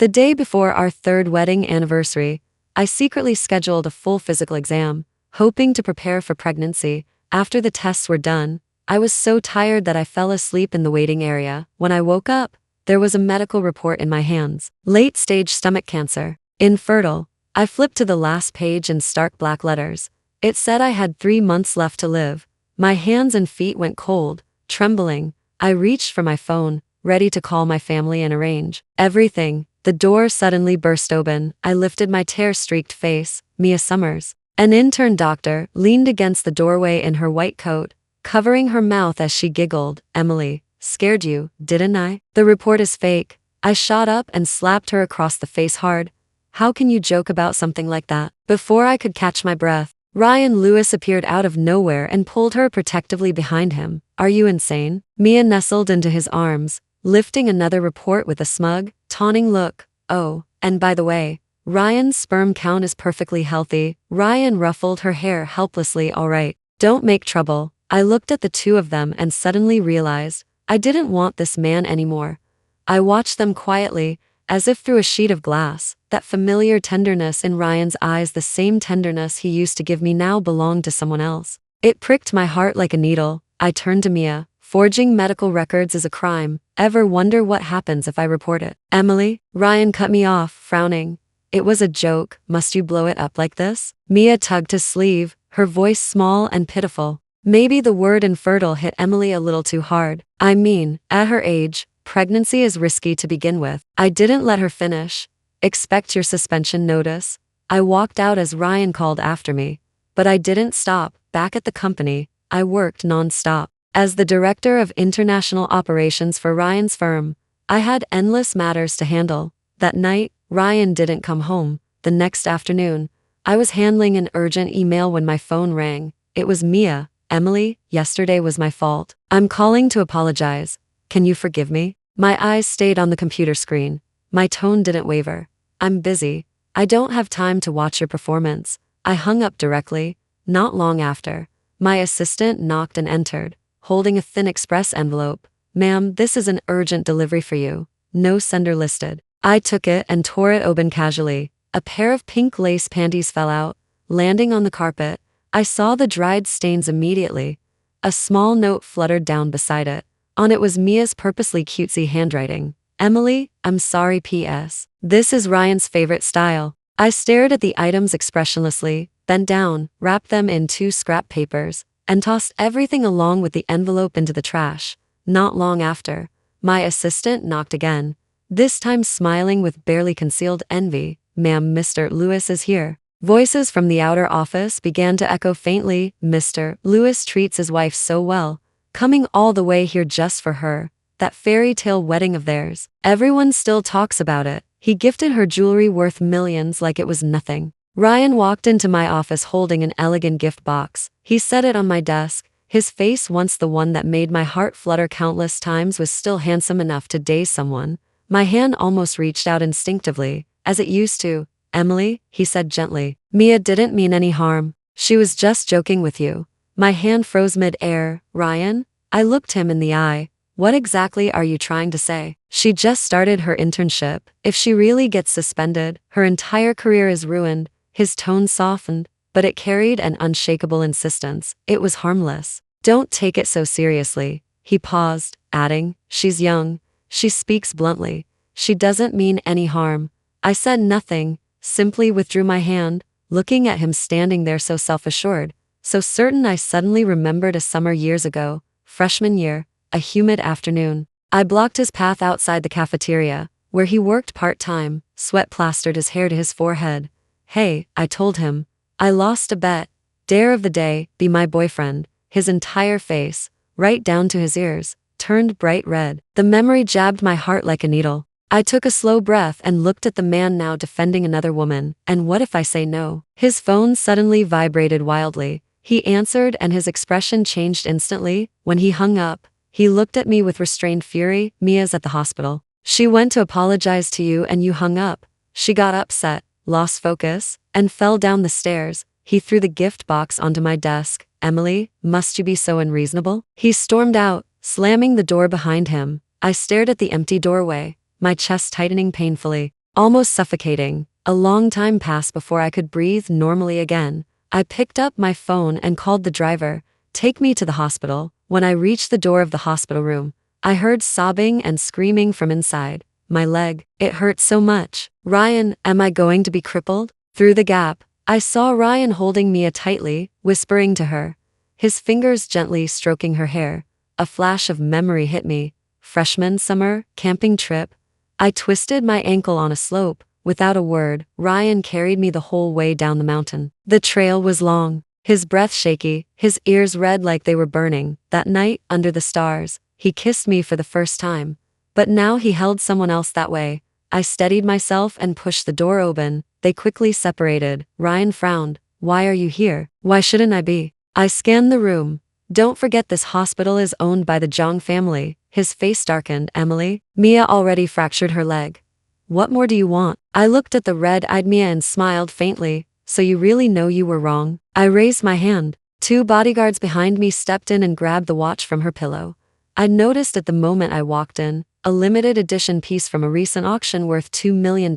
The day before our third wedding anniversary, I secretly scheduled a full physical exam, hoping to prepare for pregnancy. After the tests were done, I was so tired that I fell asleep in the waiting area. When I woke up, there was a medical report in my hands. Late-stage stomach cancer. Infertile. I flipped to the last page in stark black letters. It said I had 3 months left to live. My hands and feet went cold. Trembling, I reached for my phone, ready to call my family and arrange everything. The door suddenly burst open. I lifted my tear-streaked face. Mia Summers, an intern doctor, leaned against the doorway in her white coat, covering her mouth as she giggled. Emily, scared you, didn't I? The report is fake. I shot up and slapped her across the face hard. How can you joke about something like that? Before I could catch my breath, Ryan Lewis appeared out of nowhere and pulled her protectively behind him. Are you insane? Mia nestled into his arms, lifting another report with a smug, taunting look. Oh, and by the way, Ryan's sperm count is perfectly healthy. Ryan ruffled her hair helplessly. All right, don't make trouble. I looked at the two of them and suddenly realized I didn't want this man anymore. I watched them quietly, as if through a sheet of glass. That familiar tenderness in Ryan's eyes, the same tenderness he used to give me, now belonged to someone else. It pricked my heart like a needle. I turned to Mia. Forging medical records is a crime. Ever wonder what happens if I report it? Emily? Ryan cut me off, frowning. It was a joke. Must you blow it up like this? Mia tugged his sleeve, her voice small and pitiful. Maybe the word infertile hit Emily a little too hard. I mean, at her age, pregnancy is risky to begin with. I didn't let her finish. Expect your suspension notice. I walked out as Ryan called after me. But I didn't stop. Back at the company, I worked non-stop. As the director of international operations for Ryan's firm, I had endless matters to handle. That night, Ryan didn't come home. The next afternoon, I was handling an urgent email when my phone rang. It was Mia. Emily, yesterday was my fault. I'm calling to apologize. Can you forgive me? My eyes stayed on the computer screen. My tone didn't waver. I'm busy. I don't have time to watch your performance. I hung up directly. Not long after, my assistant knocked and entered, holding a thin express envelope. Ma'am, this is an urgent delivery for you. No sender listed. I took it and tore it open casually. A pair of pink lace panties fell out, landing on the carpet. I saw the dried stains immediately. A small note fluttered down beside it. On it was Mia's purposely cutesy handwriting. Emily, I'm sorry. P.S. This is Ryan's favorite style. I stared at the items expressionlessly, bent down, wrapped them in 2 scrap papers, and tossed everything along with the envelope into the trash. Not long after, my assistant knocked again, this time smiling with barely concealed envy. Ma'am, Mr. Lewis is here. Voices from the outer office began to echo faintly. Mr. Lewis treats his wife so well, coming all the way here just for her. That fairy tale wedding of theirs. Everyone still talks about it. He gifted her jewelry worth millions like it was nothing. Ryan walked into my office holding an elegant gift box. He set it on my desk. His face, once the one that made my heart flutter countless times, was still handsome enough to daze someone. My hand almost reached out instinctively, as it used to. Emily, he said gently. Mia didn't mean any harm. She was just joking with you. My hand froze mid-air. Ryan? I looked him in the eye. What exactly are you trying to say? She just started her internship. If she really gets suspended, her entire career is ruined. His tone softened, but it carried an unshakable insistence. It was harmless. Don't take it so seriously. He paused, adding, she's young. She speaks bluntly. She doesn't mean any harm. I said nothing, simply withdrew my hand, looking at him standing there so self-assured, so certain. I suddenly remembered a summer years ago, freshman year, a humid afternoon. I blocked his path outside the cafeteria, where he worked part-time. Sweat plastered his hair to his forehead. Hey, I told him. I lost a bet. Dare of the day, be my boyfriend. His entire face, right down to his ears, turned bright red. The memory jabbed my heart like a needle. I took a slow breath and looked at the man now defending another woman. And what if I say no? His phone suddenly vibrated wildly. He answered and his expression changed instantly. When he hung up, he looked at me with restrained fury. Mia's at the hospital. She went to apologize to you and you hung up. She got upset, lost focus, and fell down the stairs. He threw the gift box onto my desk. Emily, must you be so unreasonable? He stormed out, slamming the door behind him. I stared at the empty doorway, my chest tightening painfully. almost suffocating. A long time passed before I could breathe normally again. I picked up my phone and called the driver. Take me to the hospital. When I reached the door of the hospital room, I heard sobbing and screaming from inside. My leg, it hurt so much. Ryan, am I going to be crippled? Through the gap, I saw Ryan holding Mia tightly, whispering to her, his fingers gently stroking her hair. A flash of memory hit me. Freshman summer, camping trip. I twisted my ankle on a slope. Without a word, Ryan carried me the whole way down the mountain. The trail was long, his breath shaky, his ears red like they were burning. That night, under the stars, he kissed me for the first time. But now he held someone else that way. I steadied myself and pushed the door open. They quickly separated. Ryan frowned. Why are you here? Why shouldn't I be? I scanned the room. Don't forget this hospital is owned by the Zhang family. His face darkened. Emily? Mia already fractured her leg. What more do you want? I looked at the red-eyed Mia and smiled faintly. So you really know you were wrong? I raised my hand. 2 bodyguards behind me stepped in and grabbed the watch from her pillow. I noticed at the moment I walked in, a limited edition piece from a recent auction worth $2 million.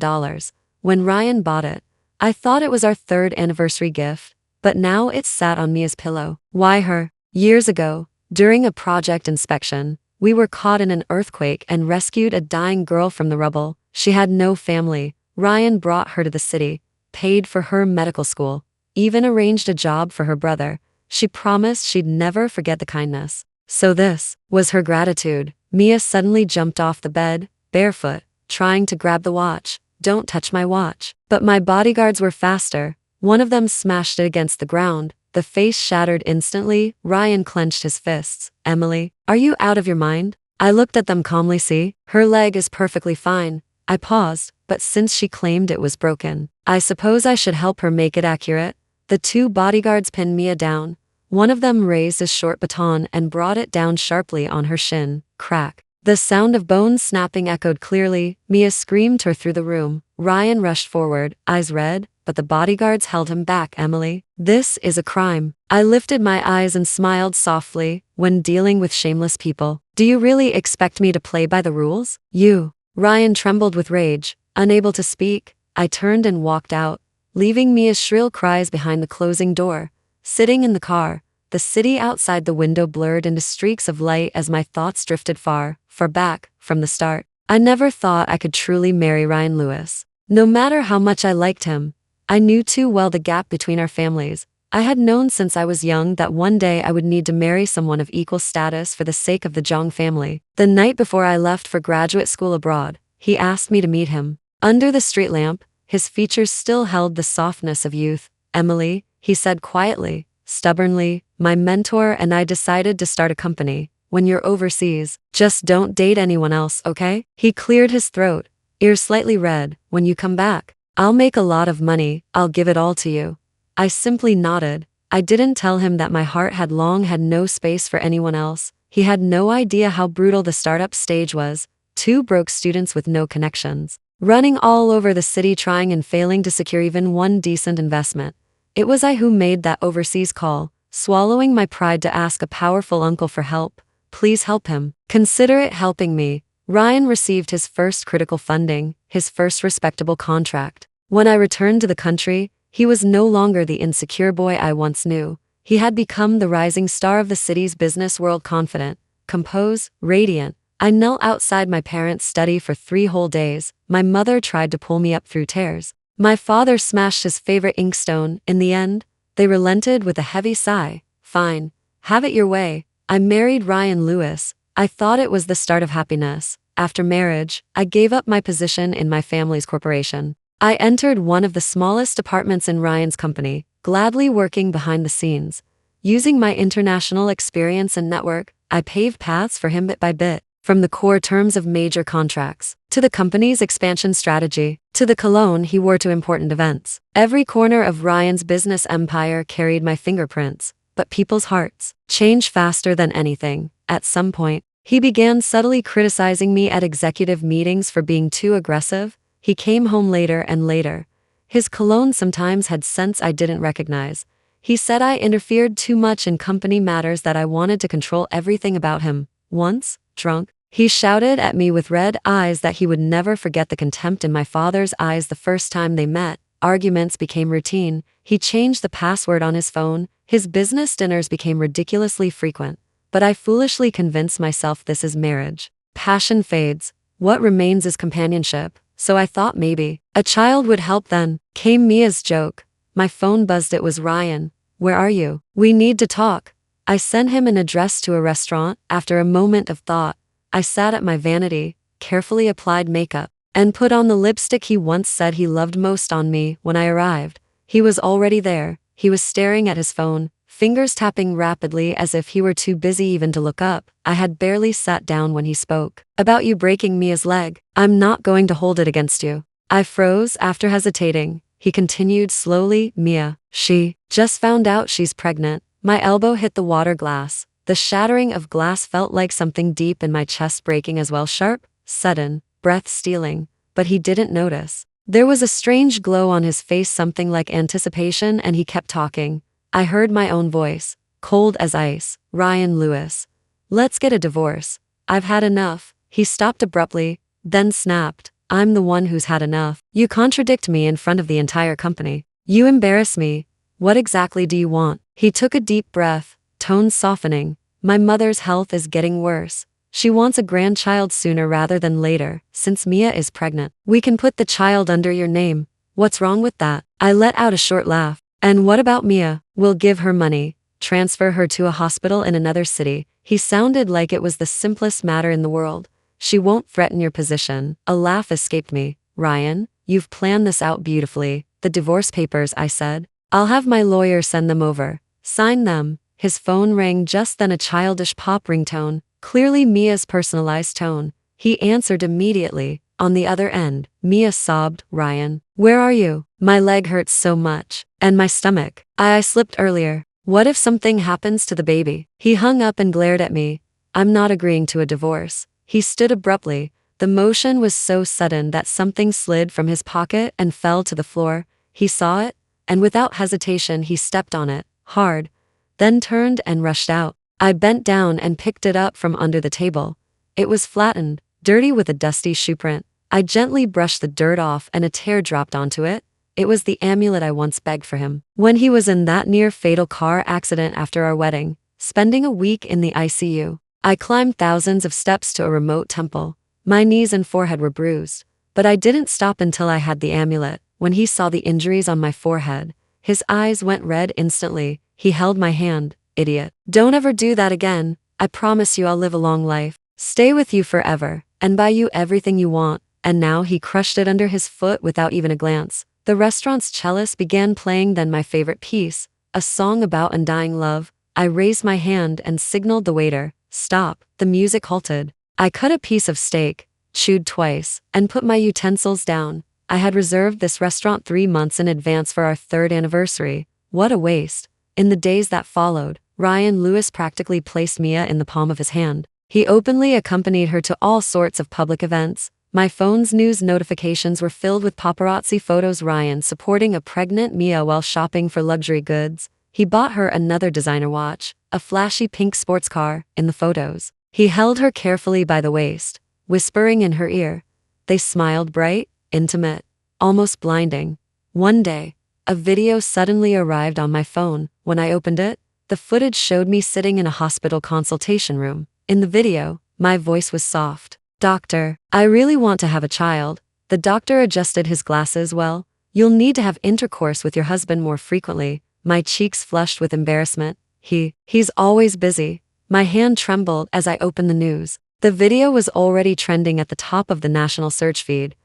When Ryan bought it, I thought it was our 3rd anniversary gift, but now it sat on Mia's pillow. Why her? Years ago, during a project inspection, we were caught in an earthquake and rescued a dying girl from the rubble. She had no family. Ryan brought her to the city, paid for her medical school, even arranged a job for her brother. She promised she'd never forget the kindness. So this was her gratitude. Mia suddenly jumped off the bed, barefoot, trying to grab the watch. Don't touch my watch. But my bodyguards were faster. One of them smashed it against the ground. The face shattered instantly. Ryan clenched his fists. Emily, are you out of your mind? I looked at them calmly. See, her leg is perfectly fine. I paused, but since she claimed it was broken, I suppose I should help her make it accurate. The 2 bodyguards pinned Mia down. One of them raised a short baton and brought it down sharply on her shin. Crack. The sound of bones snapping echoed clearly. Mia screamed her through the room. Ryan rushed forward, eyes red, but the bodyguards held him back. Emily, this is a crime. I lifted my eyes and smiled softly. When dealing with shameless people, do you really expect me to play by the rules? You. Ryan trembled with rage. Unable to speak, I turned and walked out, leaving Mia's shrill cries behind the closing door. Sitting in the car, the city outside the window blurred into streaks of light as my thoughts drifted far back from the start. I never thought I could truly marry Ryan Lewis. No matter how much I liked him, I knew too well the gap between our families. I had known since I was young that one day I would need to marry someone of equal status for the sake of the Zhang family. The night before I left for graduate school abroad, he asked me to meet him. Under the street lamp, his features still held the softness of youth. Emily, he said quietly, stubbornly, my mentor and I decided to start a company. When you're overseas, just don't date anyone else, okay? He cleared his throat, ears slightly red. When you come back, I'll make a lot of money. I'll give it all to you. I simply nodded. I didn't tell him that my heart had long had no space for anyone else. He had no idea how brutal the startup stage was. 2 broke students with no connections, running all over the city trying and failing to secure even one decent investment. It was I who made that overseas call, swallowing my pride to ask a powerful uncle for help. Please help him. Consider it helping me. Ryan received his first critical funding, his first respectable contract. When I returned to the country, he was no longer the insecure boy I once knew. He had become the rising star of the city's business world, confident, composed, radiant. I knelt outside my parents' study for 3 whole days. My mother tried to pull me up through tears. My father smashed his favorite inkstone. In the end, they relented with a heavy sigh. Fine. Have it your way. I married Ryan Lewis. I thought it was the start of happiness. After marriage, I gave up my position in my family's corporation. I entered one of the smallest departments in Ryan's company, gladly working behind the scenes. Using my international experience and network, I paved paths for him bit by bit. From the core terms of major contracts, to the company's expansion strategy, to the cologne he wore to important events. Every corner of Ryan's business empire carried my fingerprints. But people's hearts change faster than anything. At some point, he began subtly criticizing me at executive meetings for being too aggressive. He came home later and later. His cologne sometimes had scents I didn't recognize. He said I interfered too much in company matters, that I wanted to control everything about him. Once, drunk, He shouted at me with red eyes that he would never forget the contempt in my father's eyes the first time they met. Arguments became routine. He changed the password on his phone. His business dinners became ridiculously frequent. But I foolishly convinced myself this is marriage. Passion fades. What remains is companionship. So I thought maybe a child would help. Then came Mia's joke. My phone buzzed. It was Ryan. Where are you? We need to talk. I sent him an address to a restaurant. After a moment of thought, I sat at my vanity, carefully applied makeup, and put on the lipstick he once said he loved most on me. When I arrived, he was already there. He was staring at his phone, fingers tapping rapidly as if he were too busy even to look up. I had barely sat down when he spoke. About you breaking Mia's leg. I'm not going to hold it against you. I froze after hesitating. He continued slowly, Mia, she just found out she's pregnant. My elbow hit the water glass. The shattering of glass felt like something deep in my chest breaking as well, sharp, sudden, breath-stealing, but he didn't notice. There was a strange glow on his face, something like anticipation, and he kept talking. I heard my own voice, cold as ice. Ryan Lewis. Let's get a divorce. I've had enough. He stopped abruptly, then snapped. I'm the one who's had enough. You contradict me in front of the entire company. You embarrass me. What exactly do you want? He took a deep breath, tone softening. My mother's health is getting worse. She wants a grandchild sooner rather than later. Since Mia is pregnant, we can put the child under your name. What's wrong with that? I let out a short laugh. And what about Mia? We'll give her money, transfer her to a hospital in another city. He sounded like it was the simplest matter in the world. She won't threaten your position. A laugh escaped me. Ryan, you've planned this out beautifully. The divorce papers, I said. I'll have my lawyer send them over. Sign them. His phone rang just then, a childish pop ringtone, clearly Mia's personalized tone. He answered immediately. On the other end, Mia sobbed, Ryan, where are you? My leg hurts so much. And my stomach. I slipped earlier. What if something happens to the baby? He hung up and glared at me. I'm not agreeing to a divorce. He stood abruptly. The motion was so sudden that something slid from his pocket and fell to the floor. He saw it, and without hesitation he stepped on it, hard, then turned and rushed out. I bent down and picked it up from under the table. It was flattened, dirty with a dusty shoe print. I gently brushed the dirt off and a tear dropped onto it. It was the amulet I once begged for him when he was in that near-fatal car accident after our wedding, spending a week in the ICU. I climbed thousands of steps to a remote temple. My knees and forehead were bruised, but I didn't stop until I had the amulet. When he saw the injuries on my forehead, his eyes went red instantly. He held my hand. Idiot. Don't ever do that again. I promise you I'll live a long life, stay with you forever, and buy you everything you want. And now he crushed it under his foot without even a glance. The restaurant's cellist began playing, then my favorite piece, a song about undying love. I raised my hand and signaled the waiter. Stop. The music halted. I cut a piece of steak, chewed twice, and put my utensils down. I had reserved this restaurant 3 months in advance for our 3rd anniversary. What a waste. In the days that followed, Ryan Lewis practically placed Mia in the palm of his hand. He openly accompanied her to all sorts of public events. My phone's news notifications were filled with paparazzi photos. Ryan supporting a pregnant Mia while shopping for luxury goods. He bought her another designer watch, a flashy pink sports car. In the photos, he held her carefully by the waist, whispering in her ear. They smiled, bright, intimate, almost blinding. One day, a video suddenly arrived on my phone. When I opened it, the footage showed me sitting in a hospital consultation room. In the video, my voice was soft. Doctor, I really want to have a child. The doctor adjusted his glasses. Well, you'll need to have intercourse with your husband more frequently. My cheeks flushed with embarrassment. He's always busy. My hand trembled as I opened the news. The video was already trending at the top of the national search feed.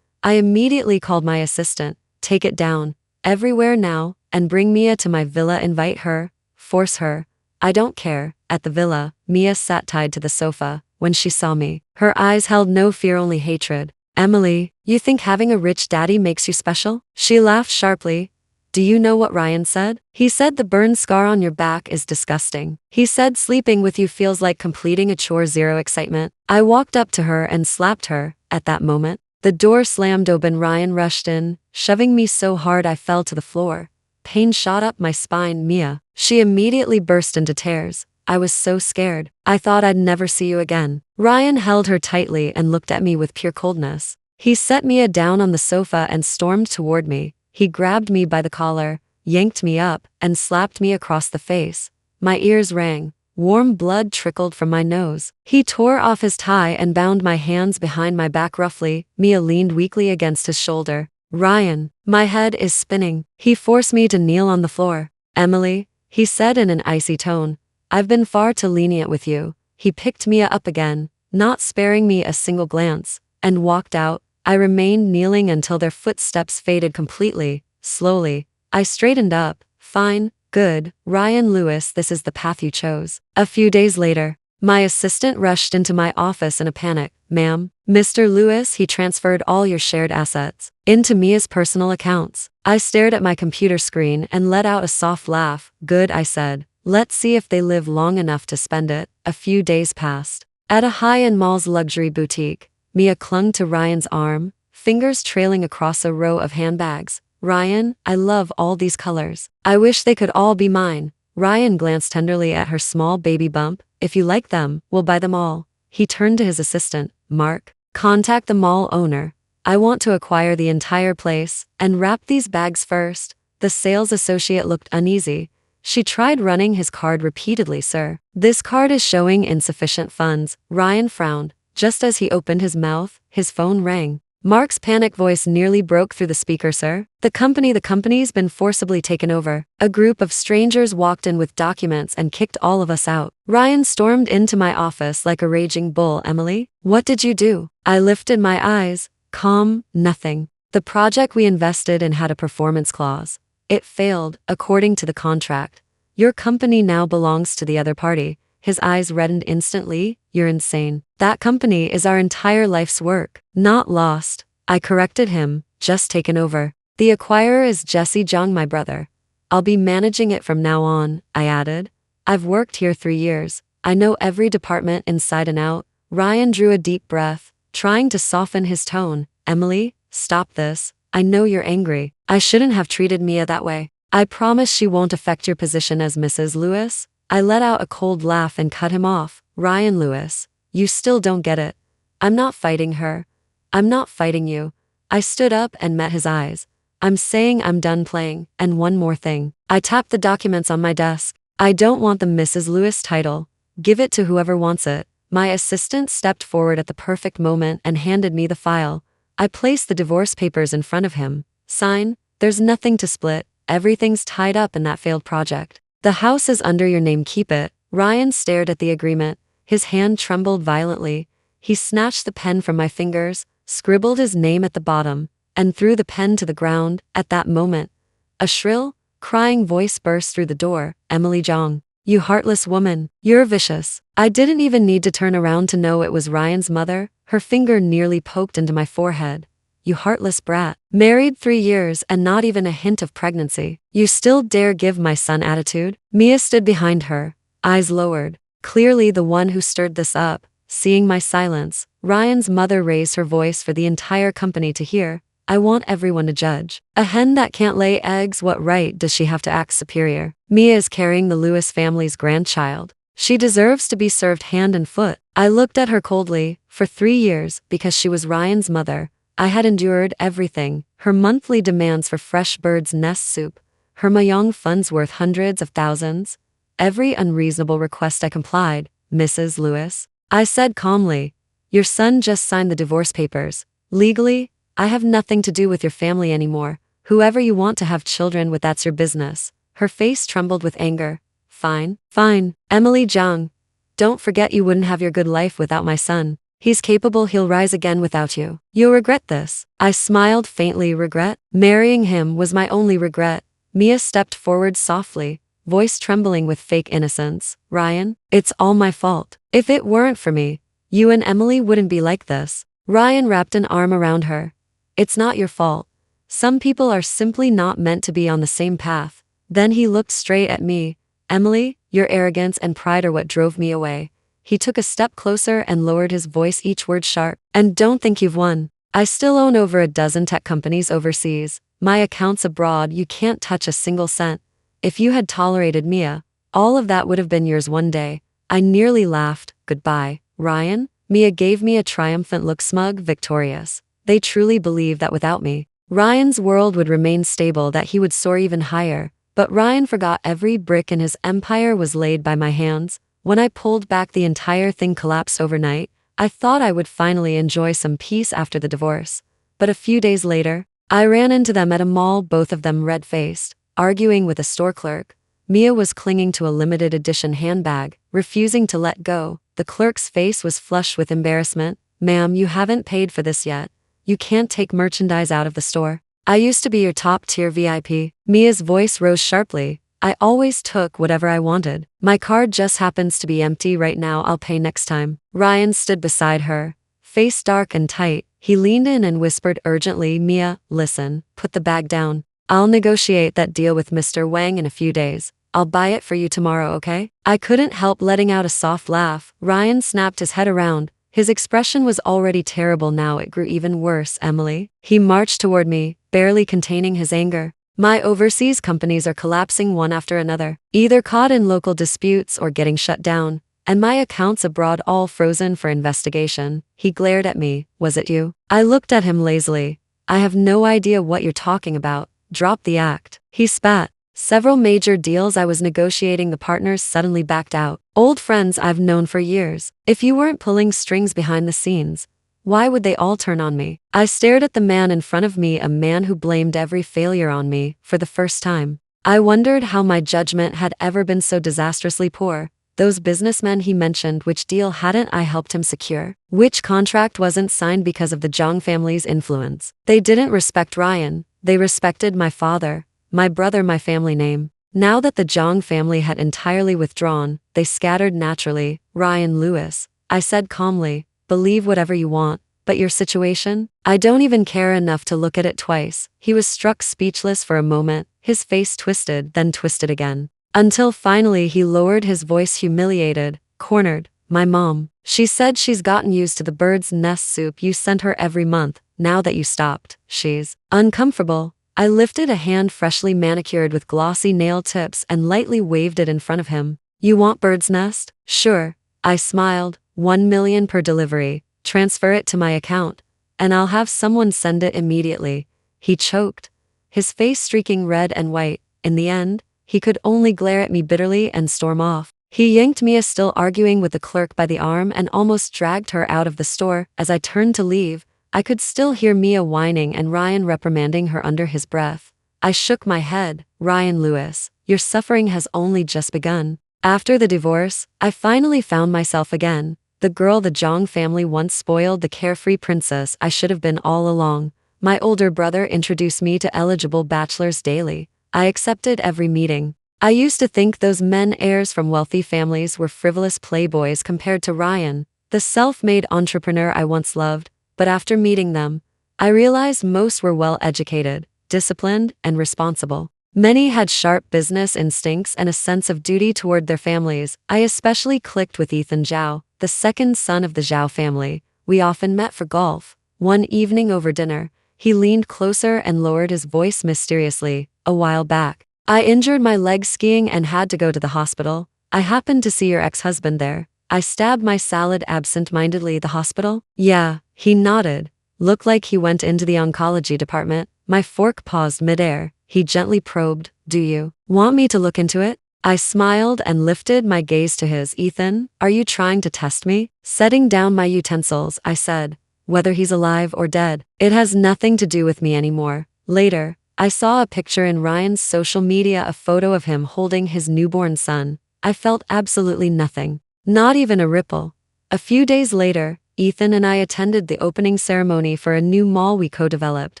I immediately called my assistant. Take it down. Everywhere now, and bring Mia to my villa. Invite her. Force her. I don't care. At the villa, Mia sat tied to the sofa. When she saw me, her eyes held no fear, only hatred. Emily, you think having a rich daddy makes you special? She laughed sharply. Do you know what Ryan said? He said the burn scar on your back is disgusting. He said sleeping with you feels like completing a chore. Zero excitement. I walked up to her and slapped her. At that moment, the door slammed open. Ryan rushed in, shoving me so hard I fell to the floor. Pain shot up my spine. Mia. She immediately burst into tears. I was so scared. I thought I'd never see you again. Ryan held her tightly and looked at me with pure coldness. He set Mia down on the sofa and stormed toward me. He grabbed me by the collar, yanked me up, and slapped me across the face. My ears rang. Warm blood trickled from my nose. He tore off his tie and bound my hands behind my back roughly. Mia leaned weakly against his shoulder. Ryan, my head is spinning. He forced me to kneel on the floor. Emily, he said in an icy tone, I've been far too lenient with you. He picked Mia up again, not sparing me a single glance, and walked out. I remained kneeling until their footsteps faded completely. Slowly, I straightened up. Fine, good, Ryan Lewis, this is the path you chose. A few days later, my assistant rushed into my office in a panic. Ma'am, Mr. Lewis, he transferred all your shared assets into Mia's personal accounts. I stared at my computer screen and let out a soft laugh. Good, I said. Let's see if they live long enough to spend it. A few days passed. At a high-end mall's luxury boutique, Mia clung to Ryan's arm, fingers trailing across a row of handbags. Ryan, I love all these colors. I wish they could all be mine. Ryan glanced tenderly at her small baby bump. If you like them, we'll buy them all. He turned to his assistant, Mark. Contact the mall owner. I want to acquire the entire place and wrap these bags first. The sales associate looked uneasy. She tried running his card repeatedly. Sir, this card is showing insufficient funds. Ryan frowned. Just as he opened his mouth, his phone rang. Mark's panicked voice nearly broke through the speaker. Sir, the company's been forcibly taken over. A group of strangers walked in with documents and kicked all of us out. Ryan stormed into my office like a raging bull. Emily, what did you do? I lifted my eyes. Calm, nothing. The project we invested in had a performance clause. It failed, according to the contract. Your company now belongs to the other party. His eyes reddened instantly. You're insane. That company is our entire life's work. Not lost. I corrected him, just taken over. The acquirer is Jesse Jung, my brother. I'll be managing it from now on, I added. I've worked here 3 years. I know every department inside and out. Ryan drew a deep breath, trying to soften his tone. Emily, stop this. I know you're angry. I shouldn't have treated Mia that way. I promise she won't affect your position as Mrs. Lewis. I let out a cold laugh and cut him off. Ryan Lewis, you still don't get it. I'm not fighting her. I'm not fighting you. I stood up and met his eyes. I'm saying I'm done playing, and one more thing. I tapped the documents on my desk. I don't want the Mrs. Lewis title. Give it to whoever wants it. My assistant stepped forward at the perfect moment and handed me the file. I placed the divorce papers in front of him. Sign, there's nothing to split. Everything's tied up in that failed project. The house is under your name, keep it. Ryan stared at the agreement. His hand trembled violently. He snatched the pen from my fingers, scribbled his name at the bottom, and threw the pen to the ground. At that moment, a shrill, crying voice burst through the door. Emily Jong, you heartless woman, you're vicious. I didn't even need to turn around to know it was Ryan's mother. Her finger nearly poked into my forehead. You heartless brat. Married 3 years and not even a hint of pregnancy. You still dare give my son attitude? Mia stood behind her, eyes lowered. Clearly the one who stirred this up. Seeing my silence, Ryan's mother raised her voice for the entire company to hear. I want everyone to judge. A hen that can't lay eggs, what right does she have to act superior? Mia is carrying the Lewis family's grandchild. She deserves to be served hand and foot. I looked at her coldly. For 3 years, because she was Ryan's mother, I had endured everything. Her monthly demands for fresh bird's nest soup, her mahjong funds worth hundreds of thousands. Every unreasonable request I complied. Mrs. Lewis, I said calmly, your son just signed the divorce papers. Legally, I have nothing to do with your family anymore. Whoever you want to have children with, that's your business. Her face trembled with anger. Fine, fine. Emily Jung, don't forget you wouldn't have your good life without my son. He's capable, he'll rise again without you. You'll regret this. I smiled faintly. Regret? Marrying him was my only regret. Mia stepped forward softly, voice trembling with fake innocence. Ryan, it's all my fault. If it weren't for me, you and Emily wouldn't be like this. Ryan wrapped an arm around her. It's not your fault. Some people are simply not meant to be on the same path. Then he looked straight at me. Emily, your arrogance and pride are what drove me away. He took a step closer and lowered his voice, each word sharp. And don't think you've won. I still own over a dozen tech companies overseas. My accounts abroad, you can't touch a single cent. If you had tolerated Mia, All of that would have been yours one day. I nearly laughed. Goodbye, Ryan. Mia gave me a triumphant look, smug, victorious. They truly believed that without me, Ryan's world would remain stable, that he would soar even higher. But Ryan forgot every brick in his empire was laid by my hands. When I pulled back, the entire thing collapsed overnight. I thought I would finally enjoy some peace after the divorce. But a few days later, I ran into them at a mall, both of them red-faced, arguing with a store clerk. Mia was clinging to a limited edition handbag, refusing to let go. The clerk's face was flushed with embarrassment. "Ma'am, you haven't paid for this yet. You can't take merchandise out of the store. I used to be your top-tier VIP. Mia's voice rose sharply. "I always took whatever I wanted. My card just happens to be empty right now. I'll pay next time." Ryan stood beside her, face dark and tight. He leaned in and whispered urgently, "Mia, listen, put the bag down. I'll negotiate that deal with Mr. Wang in a few days. I'll buy it for you tomorrow, okay?" I couldn't help letting out a soft laugh. Ryan snapped his head around. His expression was already terrible, now it grew even worse. "Emily." He marched toward me, barely containing his anger. "My overseas companies are collapsing one after another, either caught in local disputes or getting shut down, and my accounts abroad all frozen for investigation." He glared at me. "Was it you?" I looked at him lazily. "I have no idea what you're talking about. Drop the act." He spat. "Several major deals I was negotiating, the partners suddenly backed out. Old friends I've known for years. If you weren't pulling strings behind the scenes, why would they all turn on me?" I stared at the man in front of me, a man who blamed every failure on me. For the first time, I wondered how my judgment had ever been so disastrously poor. Those businessmen he mentioned, which deal hadn't I helped him secure? Which contract wasn't signed because of the Zhang family's influence? They didn't respect Ryan. They respected my father, my brother, my family name. Now that the Zhang family had entirely withdrawn, they scattered naturally. "Ryan Lewis," I said calmly, "believe whatever you want, but your situation? I don't even care enough to look at it twice." He was struck speechless for a moment, his face twisted, then twisted again, until finally he lowered his voice, humiliated, cornered. "My mom. She said she's gotten used to the bird's nest soup you sent her every month. Now that you stopped, she's uncomfortable." I lifted a hand freshly manicured with glossy nail tips and lightly waved it in front of him. "You want bird's nest?" "Sure." I smiled. 1 million per delivery. Transfer it to my account, and I'll have someone send it immediately. He choked, his face streaking red and white. In the end, he could only glare at me bitterly and storm off. He yanked Mia, still arguing with the clerk, by the arm and almost dragged her out of the store. As I turned to leave, I could still hear Mia whining and Ryan reprimanding her under his breath. I shook my head. "Ryan Lewis, your suffering has only just begun." After the divorce, I finally found myself again. The girl the Zhang family once spoiled, the carefree princess I should have been all along. My older brother introduced me to eligible bachelors daily. I accepted every meeting. I used to think those men, heirs from wealthy families, were frivolous playboys compared to Ryan, the self-made entrepreneur I once loved. But after meeting them, I realized most were well-educated, disciplined, and responsible. Many had sharp business instincts and a sense of duty toward their families. I especially clicked with Ethan Zhao, the second son of the Zhao family. We often met for golf. One evening over dinner, he leaned closer and lowered his voice mysteriously. "A while back, I injured my leg skiing and had to go to the hospital. I happened to see your ex-husband there." I stabbed my salad absent-mindedly. "The hospital?" "Yeah." He nodded. "Looked like he went into the oncology department." My fork paused midair. He gently probed. "Do you want me to look into it?" I smiled and lifted my gaze to his. "Ethan, are you trying to test me?" Setting down my utensils, I said, "Whether he's alive or dead, it has nothing to do with me anymore." Later, I saw a picture in Ryan's social media, a photo of him holding his newborn son. I felt absolutely nothing. Not even a ripple. A few days later, Ethan and I attended the opening ceremony for a new mall we co-developed.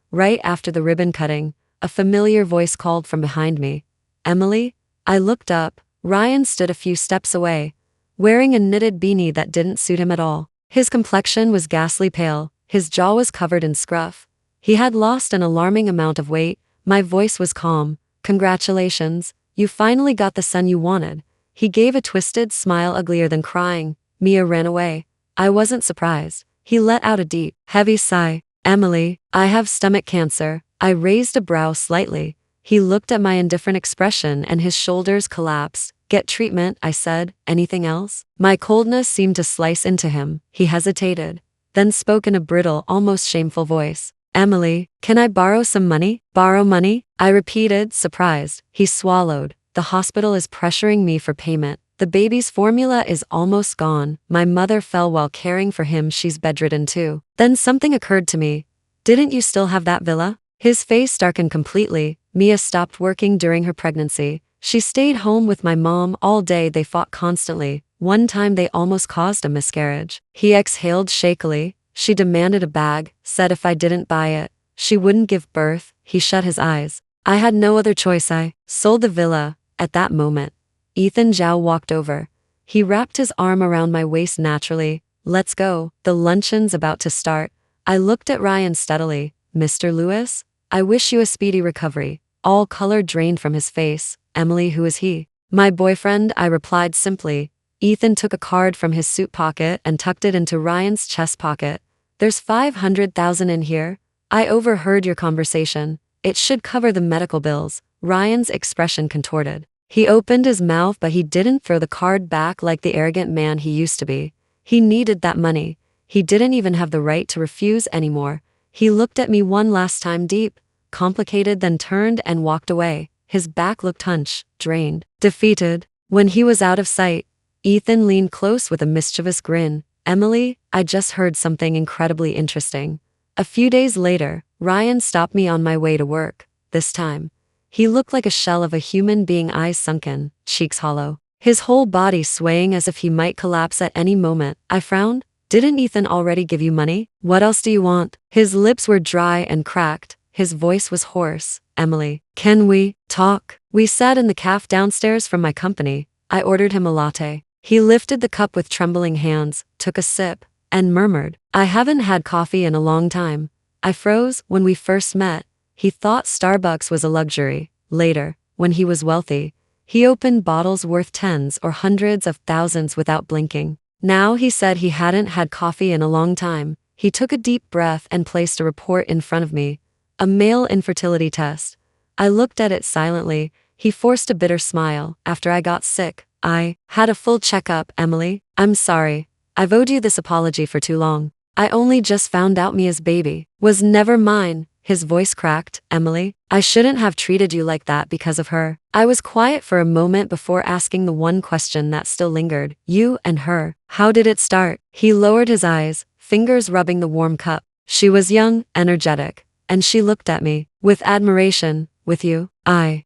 Right after the ribbon cutting, a familiar voice called from behind me. "Emily?" I looked up. Ryan stood a few steps away, wearing a knitted beanie that didn't suit him at all. His complexion was ghastly pale, his jaw was covered in scruff. He had lost an alarming amount of weight. My voice was calm. "Congratulations, you finally got the son you wanted." He gave a twisted smile, uglier than crying. Mia ran away. I wasn't surprised. He let out a deep, heavy sigh. "Emily, I have stomach cancer." I raised a brow slightly. He looked at my indifferent expression and his shoulders collapsed. Get treatment, I said. Anything else? My coldness seemed to slice into him. He hesitated, then spoke in a brittle, almost shameful voice. Emily, can I borrow some money? Borrow money? I repeated, surprised. He swallowed. The hospital is pressuring me for payment. The baby's formula is almost gone. My mother fell while caring for him. She's bedridden too. Then something occurred to me. Didn't you still have that villa? His face darkened completely. Mia stopped working during her pregnancy. She stayed home with my mom all day. They fought constantly. One time they almost caused a miscarriage. He exhaled shakily. She demanded a bag, said if I didn't buy it, she wouldn't give birth. He shut his eyes. I had no other choice. I sold the villa. At that moment, Ethan Zhao walked over. He wrapped his arm around my waist naturally. Let's go. The luncheon's about to start. I looked at Ryan steadily. Mr. Lewis, I wish you a speedy recovery. All color drained from his face. Emily, who is he? My boyfriend, I replied simply. Ethan took a card from his suit pocket and tucked it into Ryan's chest pocket. There's 500,000 in here. I overheard your conversation. It should cover the medical bills. Ryan's expression contorted. He opened his mouth, but he didn't throw the card back like the arrogant man he used to be. He needed that money. He didn't even have the right to refuse anymore. He looked at me one last time, deep, complicated, then turned and walked away. His back looked hunched, drained, defeated. When he was out of sight, Ethan leaned close with a mischievous grin. Emily, I just heard something incredibly interesting. A few days later, Ryan stopped me on my way to work. This time, he looked like a shell of a human being, eyes sunken, cheeks hollow, his whole body swaying as if he might collapse at any moment. I frowned. Didn't Ethan already give you money? What else do you want? His lips were dry and cracked. His voice was hoarse. Emily, can we talk? We sat in the cafe downstairs from my company. I ordered him a latte. He lifted the cup with trembling hands, took a sip, and murmured, I haven't had coffee in a long time. I froze. When we first met, he thought Starbucks was a luxury. Later, when he was wealthy, he opened bottles worth tens or hundreds of thousands without blinking. Now he said he hadn't had coffee in a long time. He took a deep breath and placed a report in front of me. A male infertility test. I looked at it silently. He forced a bitter smile. After I got sick, I had a full checkup. Emily, I'm sorry. I've owed you this apology for too long. I only just found out Mia's baby was never mine. His voice cracked. Emily, I shouldn't have treated you like that because of her. I was quiet for a moment before asking the one question that still lingered. You and her. How did it start? He lowered his eyes, fingers rubbing the warm cup. She was young, energetic, and she looked at me with admiration. With you?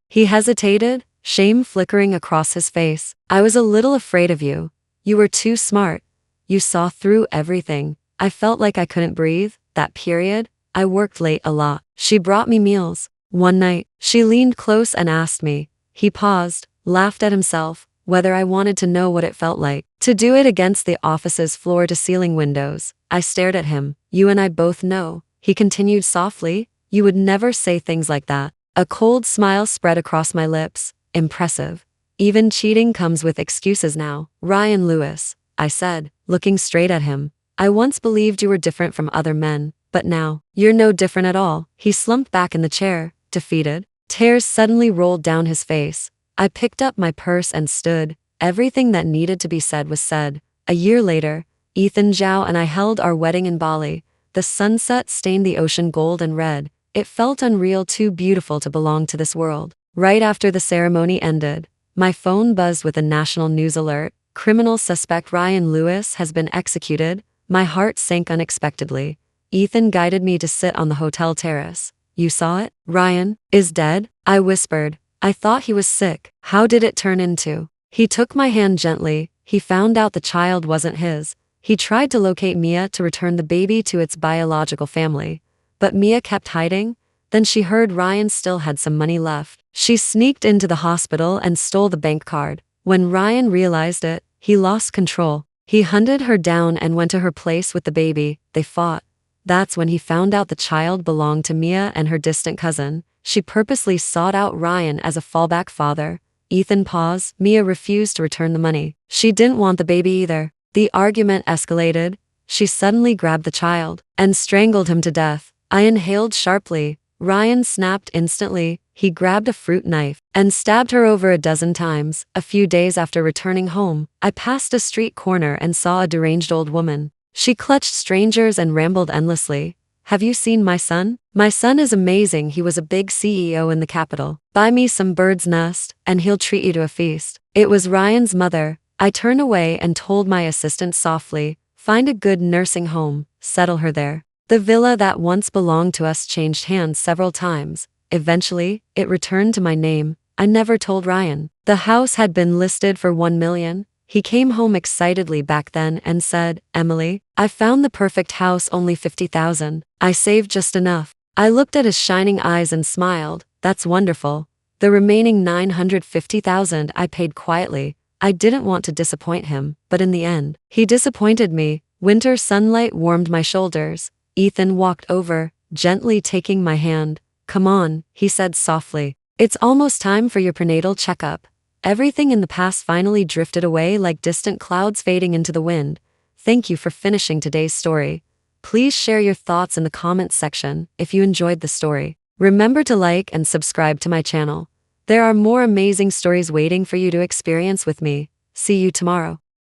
He hesitated, shame flickering across his face. I was a little afraid of you. You were too smart. You saw through everything. I felt like I couldn't breathe. That period, I worked late a lot. She brought me meals. One night, she leaned close and asked me. He paused, laughed at himself, whether I wanted to know what it felt like to do it against the office's floor-to-ceiling windows. I stared at him. You and I both know. He continued softly. You would never say things like that. A cold smile spread across my lips. Impressive. Even cheating comes with excuses now. Ryan Lewis, I said, looking straight at him. I once believed you were different from other men, but now, you're no different at all. He slumped back in the chair, defeated. Tears suddenly rolled down his face. I picked up my purse and stood. Everything that needed to be said was said. A year later, Ethan Zhao and I held our wedding in Bali. The sunset stained the ocean gold and red. It felt unreal, too beautiful to belong to this world. Right after the ceremony ended, my phone buzzed with a national news alert. Criminal suspect Ryan Lewis has been executed. My heart sank unexpectedly. Ethan guided me to sit on the hotel terrace. You saw it? Ryan is dead? I whispered. I thought he was sick. How did it turn into? He took my hand gently. He found out the child wasn't his. He tried to locate Mia to return the baby to its biological family. But Mia kept hiding. Then she heard Ryan still had some money left. She sneaked into the hospital and stole the bank card. When Ryan realized it, he lost control. He hunted her down and went to her place with the baby. They fought. That's when he found out the child belonged to Mia and her distant cousin. She purposely sought out Ryan as a fallback father. Ethan paused. Mia refused to return the money. She didn't want the baby either. The argument escalated. She suddenly grabbed the child and strangled him to death. I inhaled sharply. Ryan snapped instantly. he grabbed a fruit knife and stabbed her over a dozen times. A few days after returning home, I passed a street corner and saw a deranged old woman. She clutched strangers and rambled endlessly. Have you seen my son? My son is amazing. He was a big CEO in the capital. Buy me some bird's nest, and he'll treat you to a feast. It was Ryan's mother. I turned away and told my assistant softly, find a good nursing home, settle her there. The villa that once belonged to us changed hands several times. Eventually, it returned to my name. I never told Ryan. The house had been listed for $1 million. He came home excitedly back then and said, Emily, I found the perfect house, only $50,000. I saved just enough. I looked at his shining eyes and smiled. That's wonderful. The remaining $950,000 I paid quietly. I didn't want to disappoint him, but in the end, he disappointed me. Winter sunlight warmed my shoulders. Ethan walked over, gently taking my hand. Come on, he said softly. It's almost time for your prenatal checkup. Everything in the past finally drifted away like distant clouds fading into the wind. Thank you for finishing today's story. Please share your thoughts in the comments section if you enjoyed the story. Remember to like and subscribe to my channel. There are more amazing stories waiting for you to experience with me. See you tomorrow.